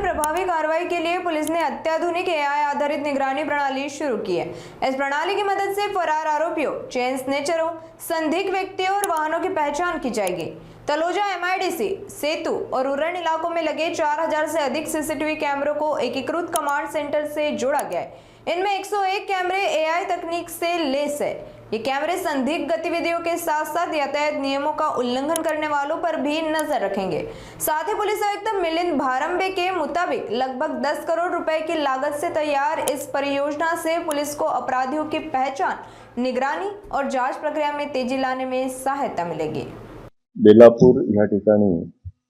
प्रभावी कार्रवाई के लिए पुलिस ने अत्याधुनिक एआई आधारित निगरानी प्रणाली शुरू की है। इस प्रणाली की मदद से फरार आरोपियों, चेन स्नेचरों, संदिग्ध व्यक्तियों और वाहनों की पहचान की जाएगी। तलोजा एमआईडीसी, सेतु और उरण इलाकों में लगे 4000 से अधिक सीसीटीवी कैमरों को एकीकृत कमांड सेंटर से जोड़ा गया है। इनमें 101 कैमरे एआई तकनीक से लैस है। ये कैमरे संदिग्ध गतिविधियों के साथ साथ यातायात नियमों का उल्लंघन करने वालों पर भी नजर रखेंगे। साथ ही पुलिस आयुक्त मिलिंद भारंबे के मुताबिक लगभग 10 करोड़ रुपए की लागत से तैयार इस परियोजना से पुलिस को अपराधियों की पहचान, निगरानी और जांच प्रक्रिया में तेजी लाने में सहायता मिलेगी। बेलापूर या ठिकाणी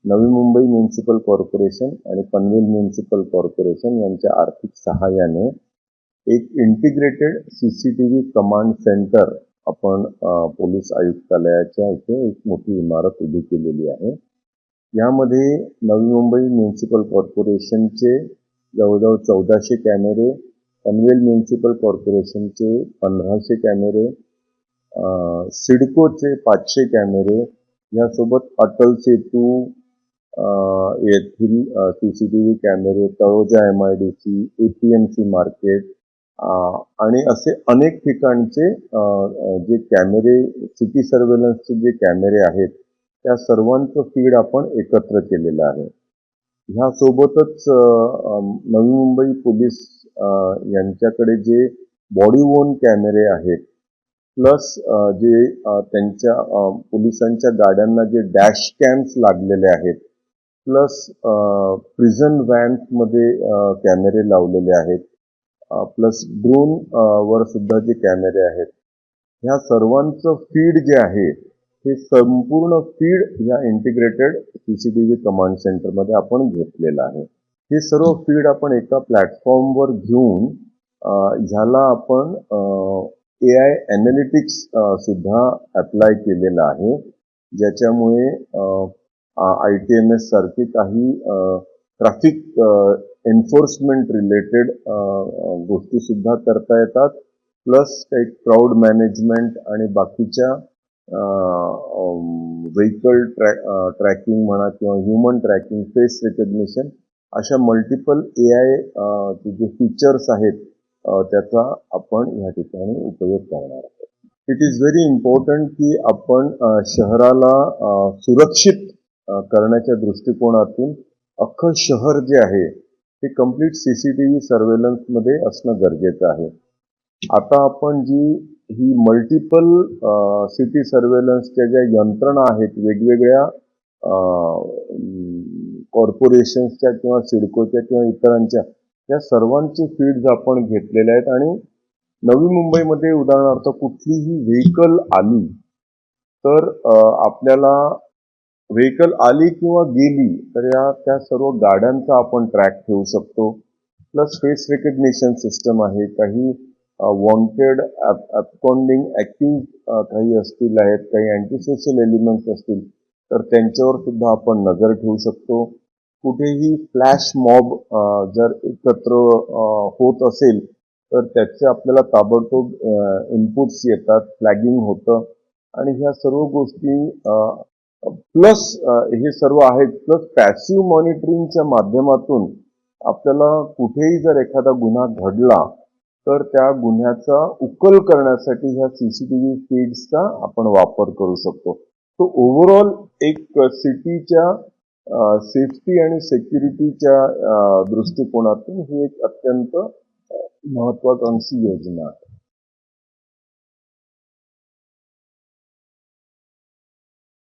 नवी मुंबई म्युनिसिपल कॉर्पोरेशन आणि पनवेल म्युनिसिपल कॉर्पोरेशन यांच्या आर्थिक सहाय्याने एक इंटिग्रेटेड सीसीटीव्ही कमांड सेंटर आपण पोलीस आयुक्तालयाच्या इथे एक मोठी इमारत उभी केलेली आहे। यामध्ये नवी मुंबई म्युनिसिपल कॉर्पोरेशनचे जवळजवळ 1400 कॅमेरे, पनवेल म्युनिसिपल कॉर्पोरेशनचे 1500 कॅमेरे, सिडकोचे 500 कॅमेरे, यासोबत अटल सेतू येथील सीसीटीव्ही कॅमेरे, तळोजा एमआयडीसी, एपीएमसी मार्केट आणि असे अनेक ठिकाणचे जे कॅमेरे, सिटी सर्व्हेलन्सचे जे कॅमेरे आहेत त्या सर्वांचं फीड आपण एकत्र केलेलं आहे। ह्यासोबतच नवी मुंबई पोलीस यांच्याकडे जे बॉडी वोर्न कॅमेरे आहेत, प्लस जे त्यांच्या पोलिसांच्या गाड्यांना जे डॅश कॅम्स लागलेले आहेत, प्लस प्रिझन व्हॅन्समध्ये कॅमेरे लावलेले आहेत, प्लस ड्रोन वर सुद्धा जे कॅमेरे आहेत, ह्या सर्वांचं फीड जे आहे हे संपूर्ण फीड या इंटिग्रेटेड सीसीटीव्ही कमांड सेंटरमध्ये आपण घेतलेलं आहे। हे सर्व फीड आपण एका प्लॅटफॉर्मवर घेऊन ह्याला आपण एआय एनालिटिक्स सुद्धा अप्लाय केलेलं आहे, ज्याच्यामुळे ITMS सारखी काही ट्रॅफिक एन्फोर्समेंट रिलेटेड गोष्टी सुद्धा करता येतात, प्लस काही क्राउड मॅनेजमेंट आणि बाकीच्या व्हेकल ट्रॅकिंग म्हणा किंवा ह्युमन ट्रॅकिंग, फेस रिकग्निशन अशा मल्टिपल एआय जे फीचर्स आहेत त्याचा आपण या ठिकाणी उपयोग करणार आहोत। इट इज व्हेरी इम्पॉर्टंट की आपण शहराला सुरक्षित करण्याच्या दृष्टिकोनातून अख्खं शहर जे आहे ते कंप्लीट सीसीटीव्ही सर्व्हेलन्स मध्ये असणं गरजेचं आहे। आता आपण ही मल्टिपल सिटी सर्व्हेलन्सच्या ज्या यंत्रणा आहेत वेगवेगळ्या कॉर्पोरेशन्सच्या किंवा सिडकोच्या किंवा इतरांच्या, त्या सर्वांचे फीड्स आपण घेतलेले आहेत आणि नवी मुंबईमध्ये उदाहरणार्थ कुठलीही व्हेकल आली तर आपल्याला व्हेकल आली किंवा गेली तर त्या सर्व गाड्यांचा आपण ट्रॅक ठेवू शकतो। प्लस फेस रिकग्निशन सिस्टम आहे, काही वॉन्टेड अपकॉन्डिंग ऍक्टिव्ह काही असतील आहेत, काही अँटी सोशल एलिमेंट्स असतील तर त्यांच्यावर सुद्धा आपण नजर ठेवू शकतो। कुठेही फ्लॅश मॉब जर एकत्र होत असेल तर त्याचे आपल्याला ताबडतोब इनपुट्स येतात, फ्लॅगिंग होतं आणि ह्या सर्व गोष्टी प्लस हे सर्व आहेत, प्लस पॅसिव्ह मॉनिटरिंगच्या माध्यमातून आपल्याला कुठेही जर एखादा गुन्हा घडला तर त्या गुन्ह्याचा उकल करण्यासाठी ह्या सीसीटीव्ही फीड्सचा आपण वापर करू शकतो। तो ओव्हरऑल एक सिटीच्या सेफ्टी आणि सिक्युरिटीच्या दृष्टिकोनातून ही एक अत्यंत महत्वाकांक्षी योजना आहे।